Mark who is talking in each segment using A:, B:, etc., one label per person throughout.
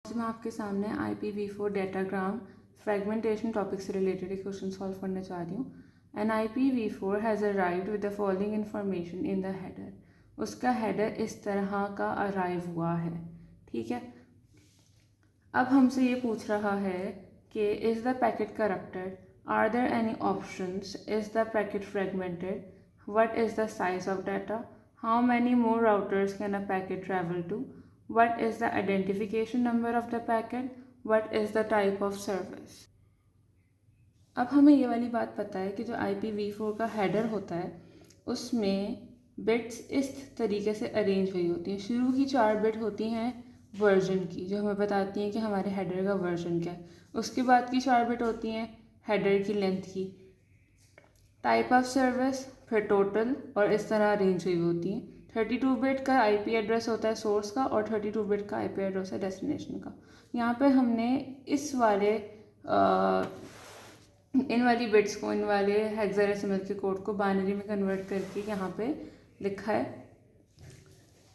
A: आज मैं आपके सामने IPv4 डेटाग्राम फ्रेगमेंटेशन टॉपिक से रिलेटेड एक क्वेश्चन सॉल्व करने जा रही हूँ। An IPv4 has arrived with the following information in the header. उसका हेडर इस तरह का अराइव हुआ है, ठीक है। अब हमसे ये पूछ रहा है कि is the packet corrupted, are there any options, is the packet fragmented, what is the size of data, how many more routers can a packet travel to, what is the identification number of the packet, what is the type of service। अब हमें ये वाली बात पता है कि जो IPv4 का हेडर होता है उसमें बिट्स इस तरीके से अरेंज हुई होती हैं। शुरू की 4 बिट होती हैं वर्जन की, जो हमें बताती हैं कि हमारे हेडर का वर्जन क्या है। उसके बाद की 4 बिट होती हैं हेडर की लेंथ की, टाइप ऑफ सर्विस, फिर टोटल, और इस तरह अरेंज हुई होती हैं। 32 बिट का IP एड्रेस होता है सोर्स का और 32 बिट का IP एड्रेस है डेस्टिनेशन का। यहाँ पे हमने इस वाले इन वाली बिट्स को, इन वाले हेक्साडेसिमल के कोड को बाइनरी में कन्वर्ट करके यहाँ पे लिखा है,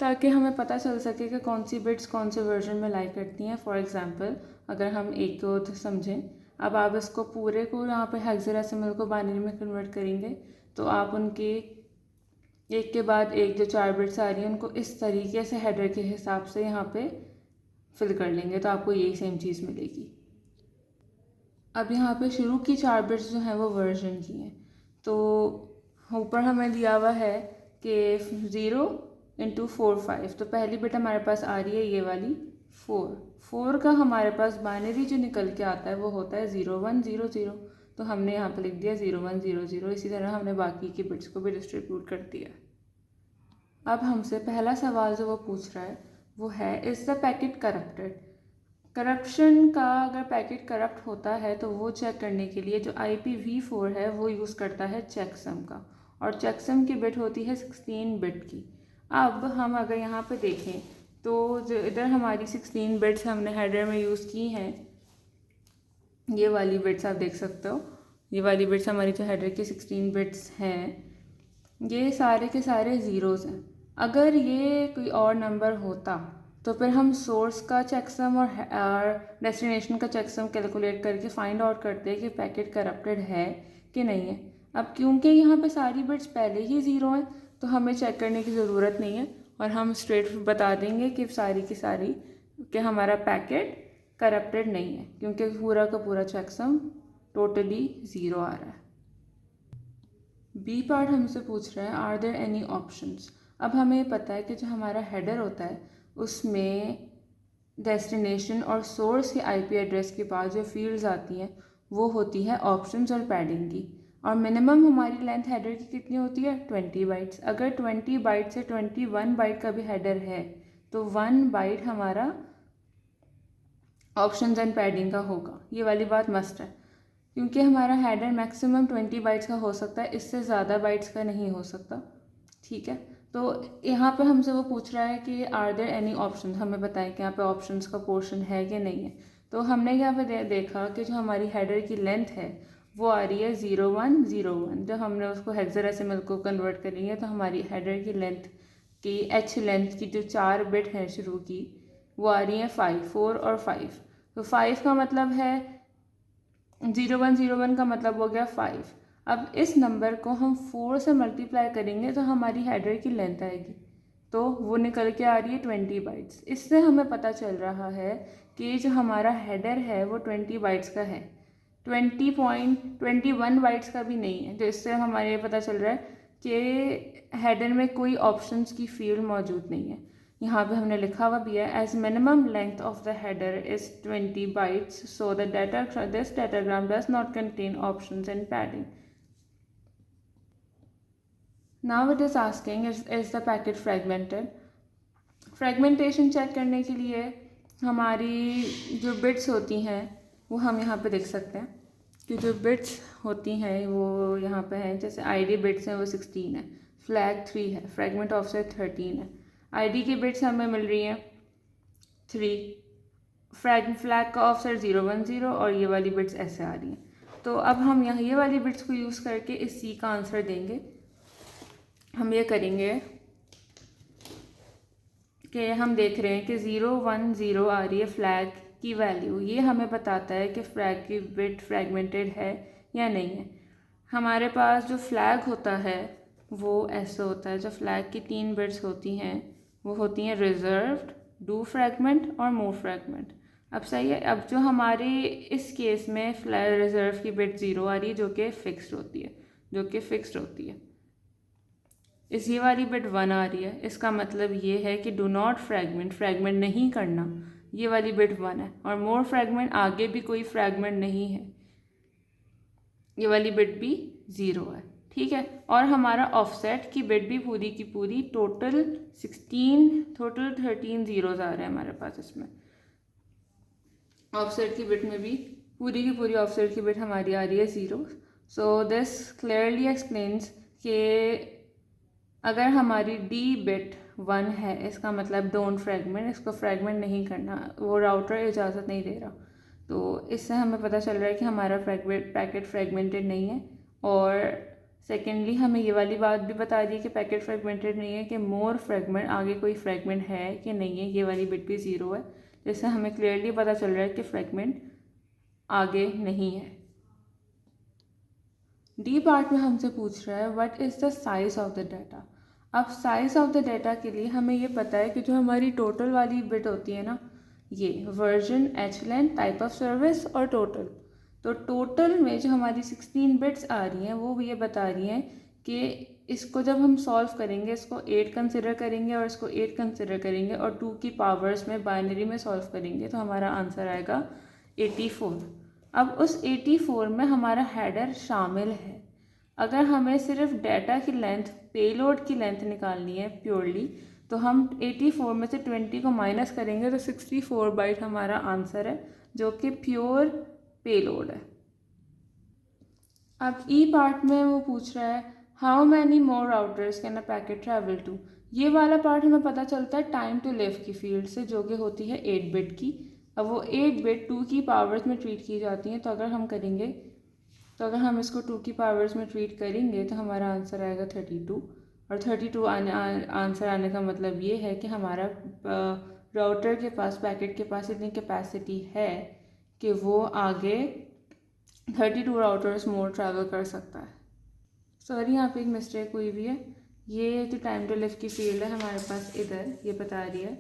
A: ताकि हमें पता चल सके कि कौन सी बिट्स कौन से वर्जन में लाई करती हैं। फॉर एग्जांपल अगर हम एक को समझें, अब आप इसको पूरे को यहाँ पे हेक्साडेसिमल को बाइनरी में कन्वर्ट करेंगे तो आप उनके एक के बाद एक जो 4 बिट्स आ रही हैं उनको इस तरीके से हेडर के हिसाब से यहाँ पे फिल कर लेंगे तो आपको यही सेम चीज़ मिलेगी। अब यहाँ पे शुरू की 4 बिट्स जो हैं वो वर्जन की हैं, तो ऊपर हमें दिया हुआ है कि 0 × 4 5, तो पहली बिट हमारे पास आ रही है ये वाली 4 का हमारे पास बाइनरी जो निकल के आता है वो होता है 0 1 0 0, तो हमने यहाँ पे लिख दिया 0 1 0 0। इसी तरह हमने बाकी की बिट्स को भी डिस्ट्रीब्यूट कर दिया। अब हमसे पहला सवाल जो वो पूछ रहा है वो है is the packet corrupted. Corruption का, अगर पैकेट करप्ट होता है तो वो चेक करने के लिए जो IPv4 है वो यूज़ करता है चेकसम का, और चेकसम की बिट होती है 16 बिट की। अब हम अगर यहाँ पे देखें तो जो इधर हमारी 16 बिट्स हमने हेडर में यूज़ की हैं, ये वाली बिट्स आप देख सकते हो, ये वाली बिट्स हमारी जो हेडर की 16 बिट्स हैं, ये सारे के सारे ज़ीरोज़ हैं। अगर ये कोई और नंबर होता तो फिर हम सोर्स का चेकसम और डेस्टिनेशन का चेकसम कैलकुलेट करके फाइंड आउट करते हैं कि पैकेट करप्टेड है कि नहीं है। अब क्योंकि यहाँ पे सारी बिट्स पहले ही ज़ीरो हैं तो हमें चेक करने की ज़रूरत नहीं है, और हम स्ट्रेट बता देंगे कि सारी की सारी कि हमारा पैकेट करप्टेड नहीं है, क्योंकि पूरा का पूरा चेकसम टोटली ज़ीरो आ रहा है। बी पार्ट हमसे पूछ रहा है आर देयर एनी ऑप्शंस। अब हमें पता है कि जो हमारा हेडर होता है उसमें डेस्टिनेशन और सोर्स के IP एड्रेस के पास जो फील्ड्स आती हैं वो होती है ऑप्शंस और पैडिंग की, और मिनिमम हमारी लेंथ हेडर की कितनी होती है 20 बाइट्स। अगर 20 बाइट से 21 बाइट का भी हेडर है तो 1 बाइट हमारा ऑप्शंस एंड पैडिंग का होगा। ये वाली बात मस्ट है, क्योंकि हमारा हेडर मैक्सिमम 20 बाइट्स का हो सकता है, इससे ज़्यादा बाइट्स का नहीं हो सकता, ठीक है। तो यहाँ पे हमसे वो पूछ रहा है कि आर देयर एनी ऑप्शन, हमें बताएं कि यहाँ पे ऑप्शंस का पोर्शन है कि नहीं है। तो हमने यहाँ पे देखा कि जो हमारी हेडर की लेंथ है वो आ रही है 0 1 0 1। जब हमने उसको हेक्साडेसिमल को कन्वर्ट करेंगे तो हमारी हेडर की लेंथ की H लेंथ की जो 4 बिट हैं शुरू की वो आ रही हैं 4 और 5। तो 5 का मतलब है 0 1 0 1 का मतलब हो गया 5। अब इस नंबर को हम 4 से मल्टीप्लाई करेंगे तो हमारी हेडर की लेंथ आएगी, तो वो निकल के आ रही है 20 बाइट्स। इससे हमें पता चल रहा है कि जो हमारा हेडर है वो 20 बाइट्स का है, 20.21 बाइट्स का भी नहीं है। तो इससे हमारे ये पता चल रहा है कि हेडर में कोई ऑप्शंस की फील्ड मौजूद नहीं है। यहाँ पे हमने लिखा हुआ भी है as minimum length of the header is 20 bytes, so the data this datagram does not contain options and padding. Now it is asking is the packet fragmented. Fragmentation check करने के लिए हमारी जो बिट्स होती हैं वो हम यहाँ पे देख सकते हैं कि जो बिट्स होती हैं वो यहाँ पे हैं। जैसे ID बिट्स हैं वो 16 है, फ्लैग 3 है, फ्रेगमेंट ऑफसेट 13 है। ID की बिट्स हमें मिल रही हैं 3, फ्लैग का ऑफसेट 0 1 0, और ये वाली बिट्स ऐसे आ रही हैं। तो अब हम यहाँ ये वाली बिट्स को यूज़ करके इस C का आंसर देंगे। हम ये करेंगे कि हम देख रहे हैं कि 010 आ रही है फ्लैग की वैल्यू, ये हमें बताता है कि फ्लैग की बिट फ्रैगमेंटेड है या नहीं है। हमारे पास जो फ्लैग होता है वो ऐसे होता है, जो फ्लैग की 3 बिट्स होती हैं वो होती हैं रिजर्व्ड, डू फ्रैगमेंट और मूव फ्रैगमेंट। अब सही है, अब जो हमारे इस केस में फ्लैग रिजर्व की बिट 0 आ रही है जो कि फिक्स्ड होती है, इस ये वाली बिट 1 आ रही है, इसका मतलब ये है कि डू नॉट फ्रैगमेंट नहीं करना, ये वाली बिट 1 है। और मोर फ्रैगमेंट, आगे भी कोई फ्रैगमेंट नहीं है, ये वाली बिट भी 0 है, ठीक है। और हमारा ऑफसेट की बिट भी पूरी की पूरी टोटल 13 जीरोज आ रहे हैं हमारे पास इसमें। ऑफसेट की बिट में भी पूरी की पूरी ऑफसेट की बिट हमारी आ रही है 0। सो दिस क्लियरली एक्सप्लेन्स कि अगर हमारी डी बिट 1 है, इसका मतलब डोंट फ्रैगमेंट, इसको फ्रैगमेंट नहीं करना, वो राउटर इजाज़त नहीं दे रहा। तो इससे हमें पता चल रहा है कि हमारा पैकेट फ्रैगमेंटेड नहीं है। और सेकेंडली हमें ये वाली बात भी बता दी कि पैकेट फ्रैगमेंटेड नहीं है कि मोर फ्रैगमेंट, आगे कोई फ्रैगमेंट है कि नहीं है, ये वाली बिट भी 0 है, जिससे हमें क्लियरली पता चल रहा है कि फ्रैगमेंट आगे नहीं है। डी पार्ट में हमसे पूछ रहा है what is the size of the data. अब साइज़ ऑफ द डाटा के लिए हमें ये पता है कि जो हमारी टोटल वाली बिट होती है ना, ये version, H length, type of service और टोटल, तो टोटल में जो हमारी 16 बिट्स आ रही हैं वो ये बता रही हैं कि इसको जब हम सॉल्व करेंगे, इसको 8 कंसिडर करेंगे और इसको 8 कंसिडर करेंगे और 2 की पावर्स में बाइनरी में सॉल्व करेंगे तो हमारा आंसर आएगा 84। अब उस 84 में हमारा हेडर शामिल है। अगर हमें सिर्फ डाटा की लेंथ, पेलोड की लेंथ निकालनी है प्योरली, तो हम 84 में से 20 को माइनस करेंगे तो 64 बाइट हमारा आंसर है, जो कि प्योर पेलोड है। अब ई पार्ट में वो पूछ रहा है how many more routers can a packet travel to. ये वाला पार्ट हमें पता चलता है टाइम टू लिव की फील्ड से, जो कि होती है 8 बिट की। अब वो 8 बिट 2 की पावर्स में ट्रीट की जाती हैं, तो अगर हम इसको 2 की पावर्स में ट्रीट करेंगे तो हमारा आंसर आएगा 32। और 32 आंसर आने का मतलब ये है कि हमारा राउटर के पास, पैकेट के पास इतनी कैपेसिटी है कि वो आगे 32 राउटर्स मोर ट्रैवल कर सकता है। सॉरी, यहाँ पे एक मिस्टेक हुई हुई है। ये जो टाइम टू लिव की फील्ड है हमारे पास इधर ये बता रही है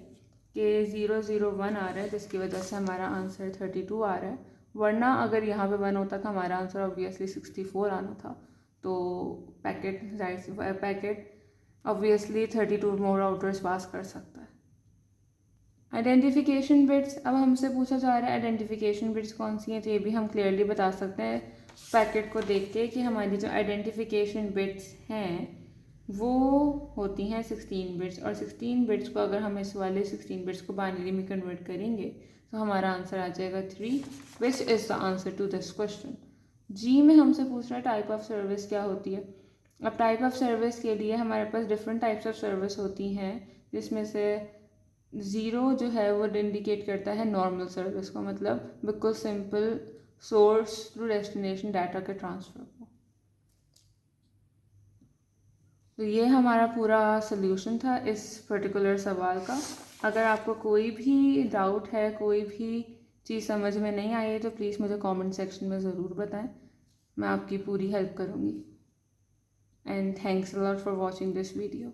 A: कि 001 आ रहा है, जिसकी वजह से हमारा आंसर 32 आ रहा है। वरना अगर यहाँ पे 1 होता तो हमारा आंसर ऑब्वियसली 64 आना था। तो पैकेट ऑब्वियसली 32 मोर राउटर्स पास कर सकता है। आइडेंटिफिकेशन बिट्स, अब हमसे पूछा जा रहा है आइडेंटिफिकेशन बिट्स कौन सी हैं, तो ये भी हम क्लियरली बता सकते हैं पैकेट को देख के कि हमारी जो आइडेंटिफिकेशन बिट्स हैं वो होती हैं 16 बिट्स। और 16 बिट्स को अगर हम इस वाले 16 बिट्स को बाइनरी में कन्वर्ट करेंगे तो हमारा आंसर आ जाएगा 3, which is the answer to this question. जी में हमसे पूछ रहा है टाइप ऑफ सर्विस क्या होती है। अब टाइप ऑफ सर्विस के लिए हमारे पास डिफरेंट टाइप्स ऑफ सर्विस होती हैं, जिसमें से 0 जो है वो इंडिकेट करता है नॉर्मल सर्विस को, मतलब बिल्कुल simple source to destination data के ट्रांसफ़र को। तो ये हमारा पूरा सल्यूशन था इस पर्टिकुलर सवाल का। अगर आपको कोई भी डाउट है, कोई भी चीज़ समझ में नहीं आई है तो प्लीज़ मुझे कमेंट सेक्शन में ज़रूर बताएं, मैं आपकी पूरी हेल्प करूँगी। And thanks a lot for watching this video.